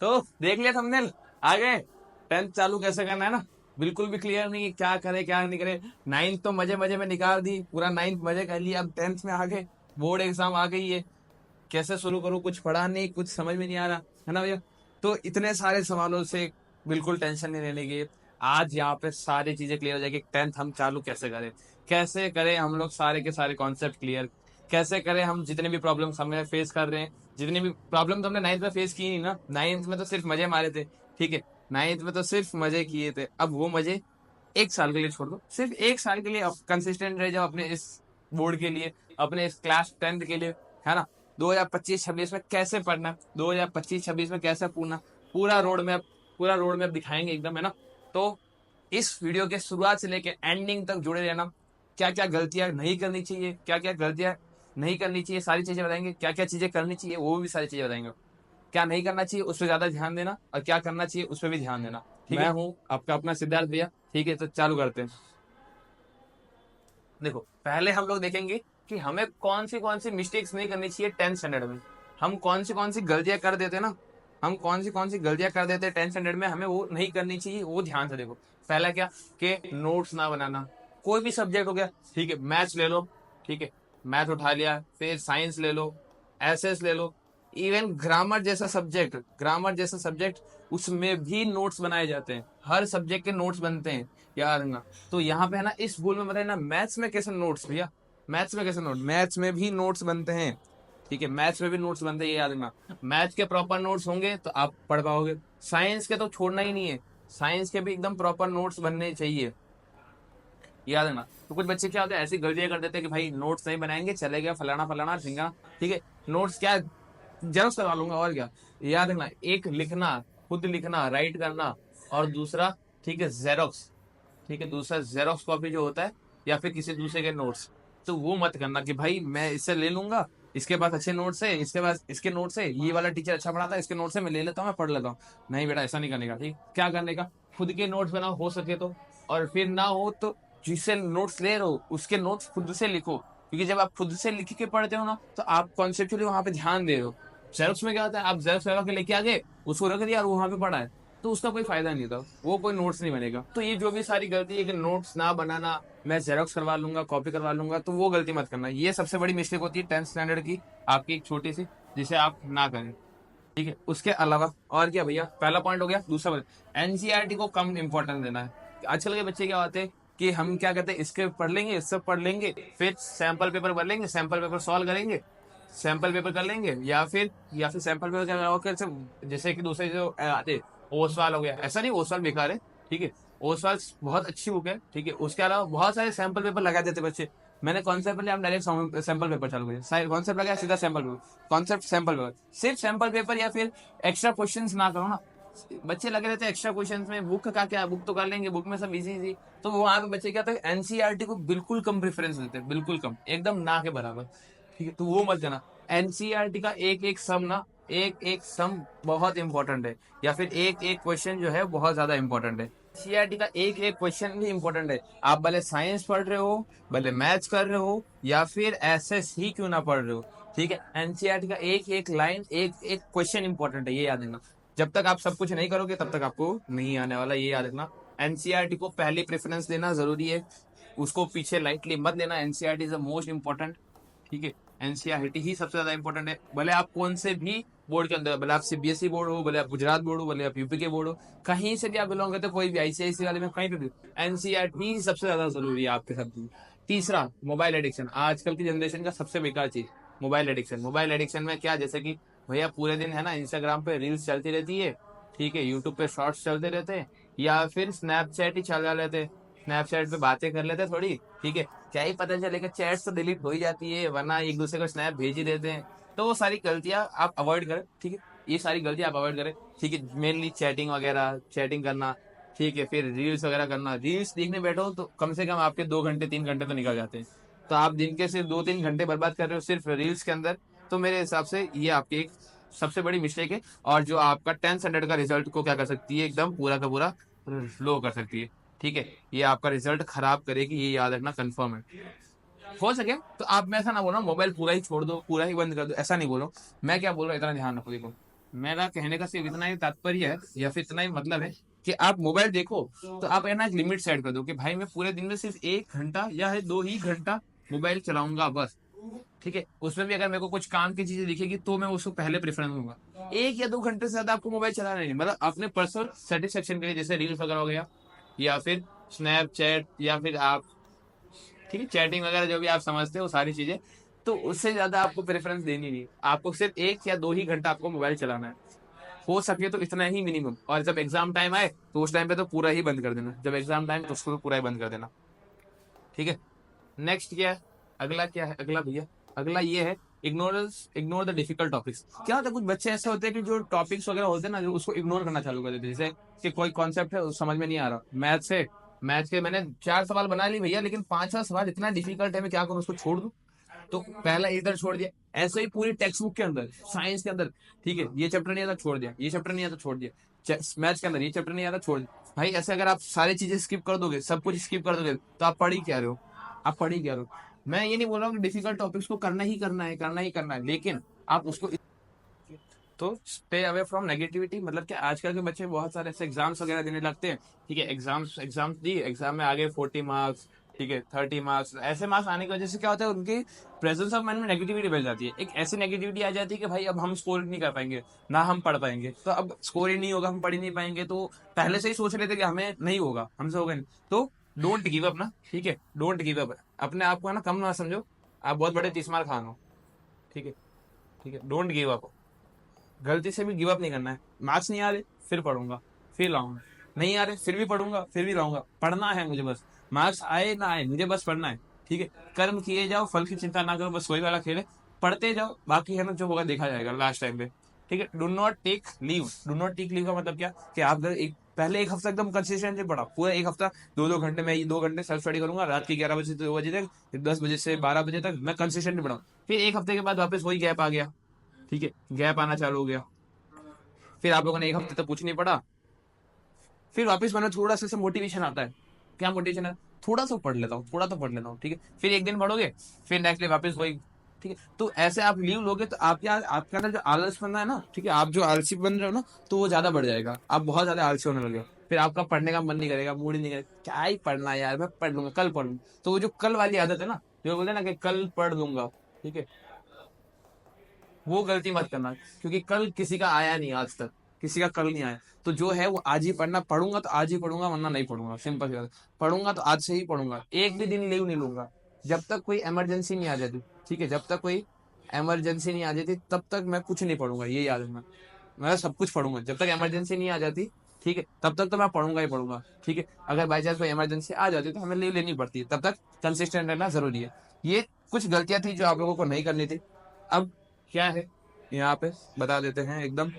तो देख लिया थंबनेल, आ गए। 10th चालू कैसे करना है ना, बिल्कुल भी क्लियर नहीं है, क्या करे क्या नहीं करे। 9th तो मजे मजे में निकाल दी, पूरा 9th मजे कर लिया, अब 10th में आ गए, बोर्ड एग्जाम आ गई है, कैसे शुरू करूँ, कुछ पढ़ा नहीं, कुछ समझ में नहीं आ रहा है ना भैया। तो इतने सारे सवालों से बिल्कुल टेंशन नहीं लेने की, आज यहाँ पे सारी चीजें क्लियर हो जाएगी। 10th हम चालू कैसे करें, कैसे करें हम लोग सारे के सारे कॉन्सेप्ट क्लियर, कैसे करें हम जितने भी प्रॉब्लम्स हमें फेस कर रहे हैं। जितनी भी प्रॉब्लम तो हमने 9th में फेस की नहीं ना, 9th में तो सिर्फ मजे मारे थे, ठीक है। 9th में तो सिर्फ मजे किए थे, अब वो मजे एक साल के लिए छोड़ दो, सिर्फ एक साल के लिए कंसिस्टेंट रह जाओ अपने इस बोर्ड के लिए, अपने इस क्लास 10th के लिए, है ना। 2025-26 में कैसे पढ़ना, 2025-26 में कैसे पूछना, पूरा रोड मैप, पूरा रोड मैप दिखाएंगे एकदम, है ना। तो इस वीडियो के शुरुआत से लेकर एंडिंग तक जुड़े रहना। क्या क्या गलतियां नहीं करनी चाहिए, क्या क्या गलतियां नहीं करनी चाहिए, सारी चीजें बताएंगे। क्या क्या चीजें करनी चाहिए वो भी सारी चीजें बताएंगे। क्या नहीं करना चाहिए उस पर ज्यादा ध्यान देना, और क्या करना चाहिए उस पर भी ध्यान देना, ठीक है। मैं हूँ आपका अपना सिद्धार्थ भैया, ठीक है। तो चालू करते हैं। देखो, पहले हम लोग देखेंगे कि हमें कौन सी मिस्टेक्स नहीं करनी चाहिए 10th स्टैंडर्ड में। हम कौन सी गलतियां कर देते हैं ना, हम कौन सी गलतियां कर देते हैं 10th स्टैंडर्ड में, हमें वो नहीं करनी चाहिए, वो ध्यान से देखो। पहला क्या, कि नोट्स ना बनाना। कोई भी सब्जेक्ट हो गया, ठीक है, मैथ्स ले लो, ठीक है, मैथ उठा लिया, फिर साइंस ले लो, एसएस ले लो, इवन ग्रामर जैसा सब्जेक्ट, उसमें भी नोट्स बनाए जाते हैं, हर सब्जेक्ट के नोट्स बनते हैं, याद रखना। तो यहाँ पे है ना, इस भूल में बताए ना, मैथ्स में कैसे नोट्स भैया, मैथ्स में कैसे नोट, मैथ्स में भी नोट्स बनते हैं, ठीक है, मैथ्स में भी नोट्स बनते हैं, ये याद रखना। मैथ्स के प्रॉपर नोट्स होंगे तो आप पढ़ पाओगे। साइंस के तो छोड़ना ही नहीं है, साइंस के भी एकदम प्रॉपर नोट्स बनने चाहिए, याद रखना। तो कुछ बच्चे क्या होते हैं, ऐसी गलतियां कर देते हैं कि भाई नोट्स नहीं बनाएंगे, चले गया फलाना फलाना ढिंगा, ठीक है। नोट्स क्या, जेरोक्स करवा लूंगा और क्या। याद रखना, एक लिखना, खुद लिखना, राइट करना, और दूसरा, ठीक है, जेरोक्स, ठीक है, दूसरा जेरोक्स कॉपी जो होता है, या फिर किसी दूसरे के नोट्स, तो वो मत करना कि भाई मैं इससे ले लूंगा, इसके पास अच्छे नोट्स है, इसके पास इसके नोट्स है, ये वाला टीचर अच्छा पढ़ाता है, इसके नोट्स है, मैं ले लेता हूँ, मैं पढ़ लेता हूँ। नहीं बेटा, ऐसा नहीं करने का, ठीक। क्या करने का, खुद के नोट्स बनाओ हो सके तो, और फिर ना हो तो जिससे नोट्स ले रहे हो उसके नोट्स खुद से लिखो, क्योंकि जब आप खुद से लिख के पढ़ते हो ना, तो आप कॉन्सेप्चुअली वहां पे ध्यान दे रहे हो। जेरोक्स में क्या होता है, आप जेरोक्स लगा के लेके आ गए, उसको रख दिया और वहां पे पढ़ा है, तो उसका कोई फायदा नहीं था, वो कोई नोट्स नहीं बनेगा। तो ये जो भी सारी गलती है कि नोट्स ना बनाना, मैं जेरोक्स करवा लूंगा, कॉपी करवा लूंगा, तो वो गलती मत करना, ये सबसे बड़ी मिस्टेक होती है 10th स्टैंडर्ड की, आपकी एक छोटी सी, जिसे आप ना करें, ठीक है। उसके अलावा और क्या भैया, पहला पॉइंट हो गया। दूसरा, एनसीईआरटी को कम इंपॉर्टेंस देना है। आजकल के बच्चे क्या होते हैं कि हम क्या कहते हैं, इसके पढ़ लेंगे, इससे पढ़ लेंगे, फिर सैंपल पेपर भर लेंगे, सैंपल पेपर सॉल्व करेंगे, सैंपल पेपर कर लेंगे, या फिर सैंपल पेपर क्या और कैसे, जैसे कि दूसरे जो आते, ओसवाल हो गया, ऐसा नहीं ओसवाल बेकार है, ठीक है, ओसवाल बहुत अच्छी बुक है, ठीक है। उसके अलावा बहुत सारे सैंपल पेपर लगा देते बच्चे। मैंने कॉन्सेप्ट लिया, हम डायरेक्ट सैंपल पेपर चालू किया, कॉन्सेप्ट लगाया, सीधा sample paper, concept sample paper, सिर्फ सैंपल पेपर, या फिर एक्स्ट्रा क्वेश्चंस ना करो ना। बच्चे लगे रहते हैं एक्स्ट्रा क्वेश्चंस में, बुक का क्या, बुक तो कर लेंगे, बुक में सब इजी इजी। तो वहां पे बच्चे क्या होता है, एनसीईआरटी को बिल्कुल कम प्रेफरेंस देते हैं, बिल्कुल कम, एकदम ना के बराबर, ठीक है। तो वो मत देना। एनसीईआरटी का एक एक सम ना, एक एक सम बहुत इंपॉर्टेंट है, या फिर एक एक क्वेश्चन जो है बहुत ज्यादा इंपॉर्टेंट है। सीआरटी का एक एक क्वेश्चन भी इंपॉर्टेंट है। आप भले साइंस पढ़ रहे हो, भले मैथ्स कर रहे हो, या फिर एसएस ही क्यों ना पढ़ रहे हो, ठीक है, एनसीईआरटी का एक एक लाइन, एक एक क्वेश्चन इंपॉर्टेंट है, ये याद रखना। जब तक आप सब कुछ नहीं करोगे तब तक आपको नहीं आने वाला, ये याद रखना। एनसीईआरटी को पहले प्रेफरेंस देना जरूरी है, उसको पीछे लाइटली मत लेना। NCERT is the most important, ठीक है। एनसीईआरटी ही सबसे ज्यादा इंपॉर्टेंट है, भले आप कौन से भी बोर्ड के अंदर, भले आप सीबीएसई बोर्ड हो, भले आप गुजरात बोर्ड हो, भले आप यूपी के बोर्ड हो, कहीं से भी आप बिलोंग करते हो, कोई भी आईसीआईसी वाले में, कहीं पे भी, एनसीईआरटी ही सबसे ज्यादा जरूरी है आपके साथ। तीसरा, मोबाइल एडिक्शन, आजकल की जनरेशन का सबसे बेकार चीज, मोबाइल एडिक्शन। मोबाइल एडिक्शन में क्या, जैसे कि भैया पूरे दिन है ना इंस्टाग्राम पे रील्स चलती रहती है, ठीक है, यूट्यूब पे शॉर्ट्स चलते रहते हैं, या फिर स्नैपचैट ही चला लेते हैं, स्नैपचैट पे बातें कर लेते हैं थोड़ी, ठीक है। क्या ही पता चलेगा, चैट्स तो डिलीट हो ही जाती है, वरना एक दूसरे को स्नैप भेज ही देते हैं। तो वो सारी गलतियां आप अवॉइड करें, ठीक है, ये सारी गलतियां आप अवॉइड करें, ठीक है। मेनली चैटिंग वगैरह, चैटिंग करना, ठीक है, फिर रील्स वगैरह करना। रील्स देखने बैठो तो कम से कम आपके 2 घंटे 3 घंटे तो निकल जाते हैं। तो आप दिन के सिर्फ 2-3 घंटे बर्बाद कर रहे हो सिर्फ रील्स के अंदर, तो मेरे हिसाब से ये आपकी एक सबसे बड़ी मिस्टेक है, और जो आपका 10th स्टैंडर्ड का रिजल्ट को क्या कर सकती है, एकदम पूरा का पूरा लो कर सकती है, ठीक है। ये आपका रिजल्ट खराब करेगी, ये याद रखना, कंफर्म है। हो सके तो आप, मैं ऐसा ना बोल रहा हूँ मोबाइल पूरा ही छोड़ दो, पूरा ही बंद कर दो, ऐसा नहीं बोल रहा हूँ। मैं क्या बोल रहा हूँ, इतना ध्यान रखो। देखो, मेरा कहने का सिर्फ इतना ही तात्पर्य है या फिर इतना ही मतलब है कि आप मोबाइल देखो तो आप है ना एक लिमिट सेट कर दो कि भाई मैं पूरे दिन में सिर्फ 1 घंटा या है 2 ही घंटा मोबाइल चलाऊंगा बस। ठीक है, उसमें भी अगर मेरे को कुछ काम की चीजें दिखेगी तो मैं उसको पहले प्रेफरेंस दूंगा। 1 या 2 घंटे से ज्यादा आपको मोबाइल चलाना नहीं, मतलब अपने पर्सनल सेटिस्फेक्शन के लिए, जैसे रील्स वगैरह हो गया या फिर स्नैपचैट या फिर आप, ठीक है, चैटिंग वगैरह जो भी आप समझते हो सारी चीजें, तो उससे ज्यादा आपको प्रेफरेंस देनी नहीं। आपको सिर्फ 1 या 2 ही घंटा आपको मोबाइल चलाना है, हो सके तो इतना ही मिनिमम। और जब एग्जाम टाइम आए तो उस टाइम पे तो पूरा ही बंद कर देना, जब एग्जाम टाइम तो उसको तो पूरा ही बंद कर देना। ठीक है। नेक्स्ट क्या है, अगला क्या है, अगला भैया, अगला ये है इग्नोर द डिफिकल्ट टॉपिक्स। क्या होता है, कुछ बच्चे ऐसे होते हैं कि जो टॉपिक्स वगैरह होते हैं ना, जो उसको इग्नोर करना चालू कर देते हैं। जैसे कि कोई कॉन्सेप्ट है समझ में नहीं आ रहा, मैथ से, मैथ के मैंने 4 सवाल बना ली भैया, लेकिन 5वां सवाल इतना डिफिकल्ट है, मैं क्या करूँ, उसको छोड़ दूँ? तो पहला इधर छोड़ दिया। ऐसे ही पूरी टेक्स्ट बुक के अंदर, साइंस के अंदर, ठीक है, ये चैप्टर नहीं आता छोड़ दिया, ये चैप्टर नहीं आता छोड़ दिया, मैथ्स के अंदर ये चैप्टर नहीं आता छोड़ दिया। भाई ऐसे अगर आप सारी चीजें स्किप कर दोगे, सब कुछ स्किप कर दोगे, तो आप पढ़ ही क्या रहे हो? आप पढ़ ही क्या रहे हो? मैं ये नहीं बोल रहा हूँ कि डिफिकल्ट टॉपिक्स को करना ही करना है, करना ही करना है, लेकिन आप उसको, तो स्टे अवे फ्रॉम नेगेटिविटी। मतलब कि आजकल के बच्चे बहुत सारे ऐसे एग्जाम्स वगैरह देने लगते हैं। ठीक है, एग्जाम्स एग्जाम्स दी, एग्जाम में आगे 40 मार्क्स, ठीक है, 30 मार्क्स, ऐसे मार्क्स आने की वजह से क्या होता है, उनकी प्रेजेंस ऑफ माइंड में नेगेटिविटी बढ़ जाती है। एक ऐसी नेगेटिविटी आ जाती है कि भाई अब हम स्कोर नहीं कर पाएंगे, ना हम पढ़ पाएंगे। तो अब स्कोर ही नहीं होगा, हम पढ़ ही नहीं पाएंगे, तो पहले से ही सोच लेते कि हमें नहीं होगा, हमसे होगा नहीं। तो डोंट गिव अप ना, ठीक है, डोंट गिव अप। अपने आप को है ना कम ना समझो, आप बहुत बड़े 30 मार खान हो। ठीक है, ठीक है, डोंट गिव अप। गलती से भी गिव अप नहीं करना है। मार्क्स नहीं आ रहे, फिर पढ़ूंगा, फिर लाऊंगा, नहीं आ रहे फिर भी पढ़ूंगा, फिर भी लाऊंगा। पढ़ना है मुझे बस, मार्क्स आए ना आए मुझे बस पढ़ना है। ठीक है, कर्म किए जाओ, फल की चिंता ना करो, बस वही वाला खेल है, पढ़ते जाओ, बाकी है ना जो होगा देखा जाएगा लास्ट टाइम पे। ठीक है, do not take leave. Do not take leave का मतलब क्या, कि आप अगर एक पहले 1 हफ्ता एकदम कंसिस्टेंटली पढ़ा, पूरा 1 हफ्ता 2-2 घंटे, मैं 2 घंटे सेल्फ स्टडी करूंगा, रात के 11 बजे से 2 बजे तक, 10 बजे से 12 बजे तक मैं कंसिस्टेंटली पढ़ा। फिर 1 हफ्ते के बाद वापस वही गैप आ गया। ठीक है, गैप आना चालू हो गया, फिर आप लोगों ने 1 हफ्ते तक कुछ नहीं पढ़ा, फिर वापस मैंने थोड़ा सा मोटिवेशन आता है। क्या मोटिवेशन है, थोड़ा सा पढ़ लेता हूँ, थोड़ा तो पढ़ लेता हूँ। ठीक है, फिर एक दिन पढ़ोगे, फिर नेक्स्ट डे वापस वही। ठीक है, तो ऐसे आप लीव लोगे तो आप क्या, आपके अंदर जो आलस बनना है ना, ठीक है, आप जो आलसी बन रहे हो ना, तो वो ज्यादा बढ़ जाएगा, आप बहुत ज्यादा आलसी होने लगे। फिर आपका पढ़ने का मन नहीं करेगा, मूड ही नहीं करेगा, क्या ही पढ़ना है यार, मैं पढ़ लूंगा, कल पढ़ लूंगा। तो वो जो कल वाली आदत है ना, जो बोलते हैं ना कि कल पढ़ लूंगा, ठीक है, वो गलती मत करना, क्योंकि कल किसी का आया नहीं, आज तक किसी का कल नहीं आया। तो जो है वो आज ही पढ़ना, पढ़ूंगा तो आज ही पढ़ूंगा, वरना नहीं पढ़ूंगा, सिंपल सी बात है। पढ़ूंगा तो आज से ही पढ़ूंगा, एक भी दिन लीव नहीं लूंगा, जब तक कोई इमरजेंसी नहीं आ जाती। ठीक है, जब तक कोई इमरजेंसी नहीं आ जाती तब तक मैं कुछ नहीं पढ़ूंगा, ये याद रखना। मैं सब कुछ पढ़ूंगा जब तक इमरजेंसी नहीं आ जाती। ठीक है, तब तक तो मैं पढ़ूंगा ही पढ़ूंगा। ठीक है, अगर बाई चांस कोई इमरजेंसी आ जाती है तो हमें लीव लेनी पड़ती है, तब तक कंसिस्टेंट रहना जरूरी है। ये कुछ गलतियां थी जो आप लोगों को नहीं करनी थी। अब क्या है, यहाँ पे बता देते हैं एकदम।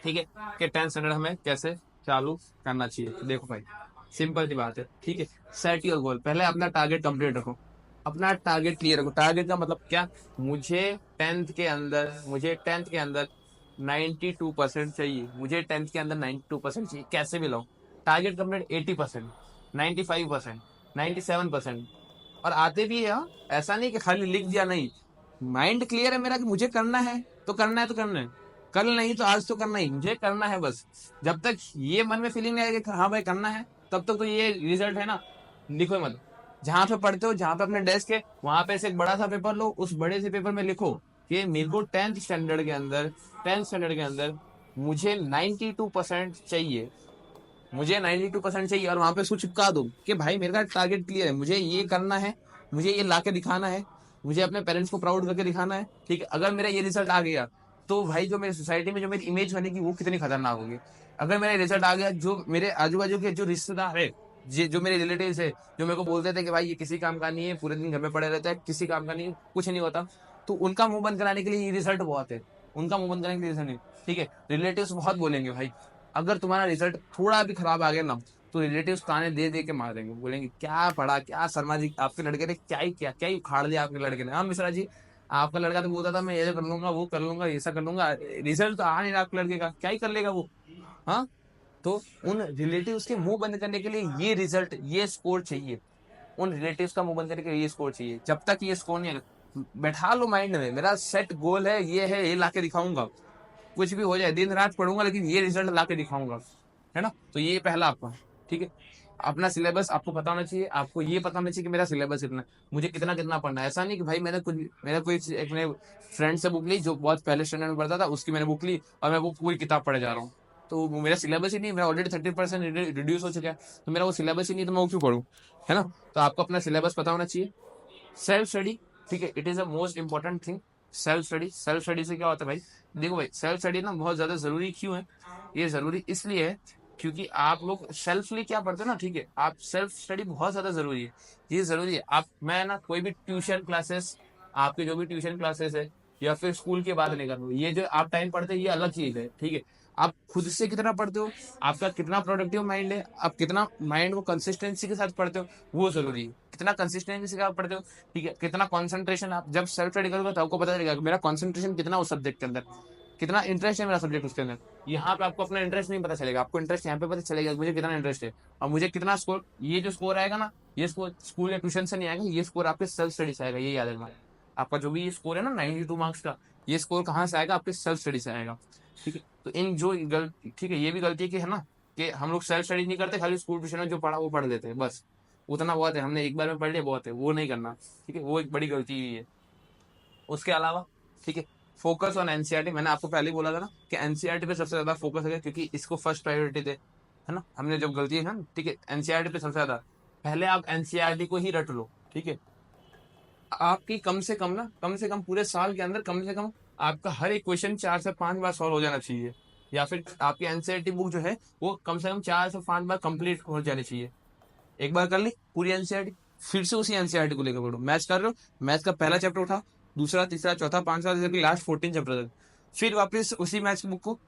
ठीक है, कि 10 स्टैंडर्ड हमें कैसे चालू करना चाहिए। तो देखो भाई, सिंपल सी बात है। ठीक है, सेट योर गोल, पहले अपना टारगेट कंप्लीट रखो, अपना टारगेट क्लियर रखो। टारगेट का मतलब क्या, मुझे टेंथ के अंदर 92% चाहिए, मुझे टेंथ के अंदर 92% चाहिए, कैसे भी लाऊं। टारगेट कंप्लीट 80%, 95%, 97%, और आते भी है। हाँ? ऐसा नहीं कि खाली लिख दिया, नहीं, माइंड क्लियर है मेरा कि मुझे करना है तो करना है, तो करना है, कल नहीं तो आज तो करना ही, मुझे करना है बस। जब तक ये मन में फीलिंग नहीं आएगी कि हाँ भाई करना है, तब तक तो ये रिजल्ट है ना, लिखो मत। जहां पे पढ़ते हो, जहां पे अपने डेस्क है, वहां पे से एक बड़ा सा पेपर लो, उस बड़े से पेपर में लिखो कि मेरे को टेंथ स्टैंडर्ड के अंदर मुझे 92% चाहिए, मुझे 92% चाहिए। और वहां पे उसको चिपका दो कि भाई मेरा टारगेट क्लियर है, मुझे ये करना है, मुझे ये ला के दिखाना है, मुझे अपने पेरेंट्स को प्राउड करके दिखाना है। ठीक है, अगर मेरा ये रिजल्ट आ गया तो भाई जो मेरी सोसाइटी में जो मेरी इमेज बनेगी वो कितनी खतरनाक होगी। अगर मेरा रिजल्ट आ गया, जो मेरे आजू बाजू के जो रिश्तेदार है, जो मेरे रिलेटिव्स है, जो मेरे को बोलते थे कि भाई ये किसी काम का नहीं है, पूरे दिन घर में पड़े रहता है, किसी काम का नहीं है, कुछ नहीं होता, तो उनका मुंह बंद कराने के लिए ये रिजल्ट बहुत है। उनका मुंह बंद कराने के लिए रिजल्ट नहीं। ठीक है, रिलेटिव्स बहुत बोलेंगे भाई, अगर तुम्हारा रिजल्ट थोड़ा भी खराब आ गया ना, तो रिलेटिव्स ताने दे दे के मार देंगे, बोलेंगे क्या पढ़ा, क्या शर्मा जी आपके लड़के ने क्या ही किया, क्या ही उखाड़ दिया आपके लड़के ने। हाँ मिश्रा जी, आपका लड़का तो बोलता था मैं ये कर लूंगा, वो कर लूंगा, ऐसा कर लूंगा, रिजल्ट तो आ नहीं रहा आपके लड़के का, क्या ही कर लेगा वो। हाँ, तो उन रिलेटिव्स के मुंह बंद करने के लिए ये रिजल्ट, ये स्कोर चाहिए। उन रिलेटिव्स का मुंह बंद करने के लिए ये स्कोर चाहिए। जब तक ये स्कोर नहीं आएगा, बैठा लो माइंड में, मेरा सेट गोल है, ये ला के दिखाऊंगा। कुछ भी हो जाए दिन रात पढ़ूंगा लेकिन ये रिजल्ट ला के दिखाऊंगा, है ना। तो ये पहला आपका, ठीक है। अपना सिलेबस आपको पता होना चाहिए, आपको ये पता होना चाहिए कि मेरा सिलेबस कितना है, मुझे कितना कितना पढ़ना है। ऐसा नहीं कि भाई मैंने कुछ, मेरा कोई एक मैंने फ्रेंड से बुक ली जो बहुत पहले स्टैंडर्ड में पढ़ता था, उसकी मैंने बुक ली और मैं वो पूरी किताब पढ़े जा रहा हूँ। तो वो मेरा सिलेबस ही नहीं, मेरा ऑलरेडी 30% रिड्यूस हो चुका है, तो मेरा वो सिलेबस ही नहीं, तो मैं वो क्यों पढ़ूँ, है ना। तो आपको अपना सिलेबस पता होना चाहिए। सेल्फ स्टडी, ठीक है, it is a most important thing. Self study, self study से क्या होता है भाई, देखो भाई सेल्फ स्टडी ना बहुत ज्यादा जरूरी क्यों है, ये जरूरी इसलिए है क्योंकि आप लोग सेल्फली क्या पढ़ते हो ना, ठीक है, आप सेल्फ स्टडी बहुत ज्यादा जरूरी है, ये जरूरी है। आप, मैं ना कोई भी ट्यूशन क्लासेस, आपके जो भी ट्यूशन क्लासेस है या फिर स्कूल की बात नहीं कर रहा हूँ, ये जो आप टाइम पढ़ते हैं ये अलग चीज है, ठीक है। आप खुद से कितना पढ़ते हो, आपका कितना प्रोडक्टिव माइंड है, आप कितना माइंड को कंसिस्टेंसी के साथ पढ़ते हो, वो जरूरी है। कितना कंसिस्टेंसी के साथ पढ़ते हो, ठीक है, कितना कंसंट्रेशन, आप जब सेल्फ स्टडी करोगे तो आपको पता चलेगा कि मेरा कंसंट्रेशन कितना उस सब्जेक्ट के अंदर, कितना इंटरेस्ट है मेरा सब्जेक्ट उसके अंदर। यहाँ पे आपको अपना इंटरेस्ट नहीं पता चलेगा, आपको इंटरेस्ट यहाँ पे पता चलेगा कि मुझे कितना इंटरेस्ट है और मुझे कितना स्कोर, ये जो स्कोर आएगा ना, ये स्कोर स्कूल या ट्यूशन से नहीं आएगा, ये स्कोर आपके सेल्फ स्टडी से आएगा, ये याद रखना। आपका जो भी ये स्कोर है ना 92 मार्क्स का, ये स्कोर कहाँ से आएगा, आपके सेल्फ स्टडी से आएगा, ठीक है। तो इन जो ठीक है, ये भी गलती है कि, है ना, कि हम लोग सेल्फ स्टडी नहीं करते, खाली स्कूल ट्यूशन में जो पढ़ा वो पढ़ लेते हैं, बस उतना बहुत है, हमने एक बार में पढ़ लिया बहुत है, वो नहीं करना, ठीक है, वो एक बड़ी गलती हुई है। उसके अलावा, ठीक है, फोकस ऑन एनसीईआरटी, मैंने आपको पहले ही बोला था ना कि एनसीईआरटी पे सबसे ज्यादा फोकस है, क्योंकि इसको फर्स्ट प्रायोरिटी दे, है ना, हमने जब गलती है ना, ठीक है, एनसीईआरटी पे सबसे ज्यादा, पहले आप एनसीईआरटी को ही रट लो, ठीक है। आपकी कम से कम ना, कम से कम पूरे साल के अंदर कम से कम आपका हर एक क्वेश्चन 4 से 5 बार सॉल्व हो जाना चाहिए, या फिर आपकी एनसीईआरटी बुक जो है वो कम से कम 4 से 5 बार कंप्लीट हो जानी चाहिए। एक बार कर ली पूरी एनसीईआरटी, फिर से उसी एनसीईआरटी को लेकर पढ़ो। मैथ्स कर रहे हो, मैथ्स का पहला चैप्टर उठा, दूसरा तीसरा चौथा पांचवा जैसे कि लास्ट 14 चैप्टर तक, फिर वापस उसी मैथ्स की बुक को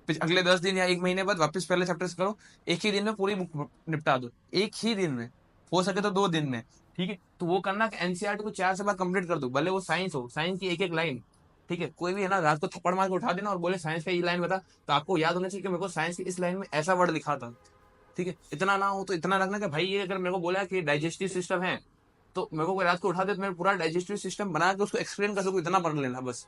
अगले 10 दिन या एक महीने बाद वापस पहले चैप्टर से करो। एक ही दिन में पूरी बुक निपटा दो, एक ही दिन में, हो सके तो 2 दिन में, ठीक है। तो वो करना कि एनसीईआरटी को 4 से 5 कंप्लीट कर दो, भले वो साइंस हो, साइंस की एक एक लाइन, ठीक है। कोई भी है ना रात को थप्पड़ मार के उठा देना और बोले साइंस का ये लाइन बता, तो आपको याद होना चाहिए कि मेरे को साइंस की इस लाइन में ऐसा वर्ड लिखा था, ठीक है। इतना ना हो तो इतना रखना कि भाई ये अगर मेरे को बोला कि डाइजेस्टिव सिस्टम है, तो मेरे को कोई रात को उठा दे तो मैं पूरा डाइजेस्टिव सिस्टम बना के उसको एक्सप्लेन कर सकूँ, इतना पढ़ लेना बस।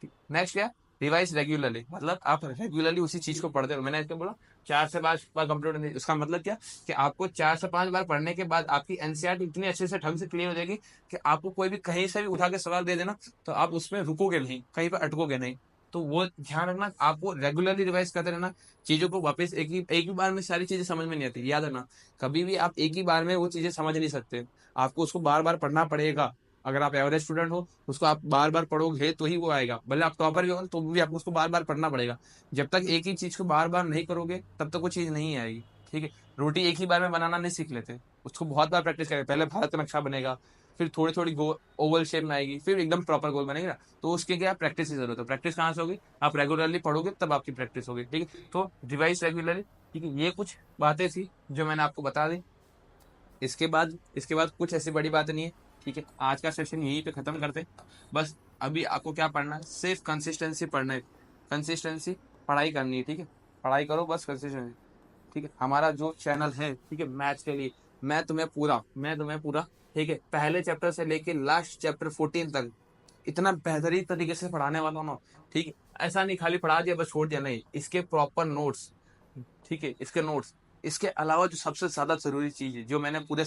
नेक्स्ट क्या, रिवाइज रेगुलरली, मतलब आप रेगुलरली उसी चीज को पढ़ते हो। मैंने इसको बोला 4 से 5 बार कंप्लीट नहीं, उसका मतलब क्या कि आपको 4 से 5 बार पढ़ने के बाद आपकी एनसीईआरटी इतनी अच्छे से ढंग से क्लियर हो जाएगी कि आपको कोई भी कहीं से भी उठा के सवाल दे देना तो आप उसमें रुकोगे नहीं, कहीं पर अटकोगे नहीं। तो वो ध्यान रखना, आपको रेगुलरली रिवाइज करते रहना चीजों को, वापस एक ही बार में सारी चीजें समझ में नहीं आती, याद रखना। कभी भी आप एक ही बार में वो चीजें समझ नहीं सकते, आपको उसको बार बार पढ़ना पड़ेगा। अगर आप एवरेज स्टूडेंट हो, उसको आप बार बार पढ़ोगे तो ही वो आएगा, भले आप टॉपर भी हो तो भी आपको उसको बार बार पढ़ना पड़ेगा। जब तक एक ही चीज को बार बार नहीं करोगे तब तक वो चीज नहीं आएगी, ठीक है। रोटी एक ही बार में बनाना नहीं सीख लेते, उसको बहुत बार प्रैक्टिस करें। पहले भारत का नक्शा बनेगा, फिर थोड़ी थोड़ी ओवल शेप में आएगी, फिर एकदम प्रॉपर गोल बनेगा। तो उसके क्या प्रैक्टिस की जरूरत है, प्रैक्टिस कहाँ से होगी, आप रेगुलरली पढ़ोगे तब आपकी प्रैक्टिस होगी, ठीक है। तो रिवाइज रेगुलरली, ठीक है। ये कुछ बातें थी जो मैंने आपको बता दी। इसके बाद कुछ ऐसी बड़ी बात नहीं है, ठीक है। आज का सेशन यहीं पे खत्म करते, बस अभी आपको क्या पढ़ना है, सिर्फ कंसिस्टेंसी पढ़ना है, कंसिस्टेंसी पढ़ाई करनी है, ठीक है। पढ़ाई करो बस, कंसिस्टेंसी, ठीक है। हमारा जो चैनल है, ठीक है, मैथ्स के लिए, मैं तुम्हें पूरा, ठीक है, पहले चैप्टर से लेके लास्ट चैप्टर 14 तक इतना बेहतरीन तरीके से पढ़ाने वाला हूँ ना, ठीक है। ऐसा नहीं खाली पढ़ा दिया बस छोड़ दिया, नहीं, इसके प्रॉपर नोट्स, ठीक है, इसके नोट्स। इसके अलावा जो सबसे ज्यादा जरूरी चीज है जो मैंने पूरे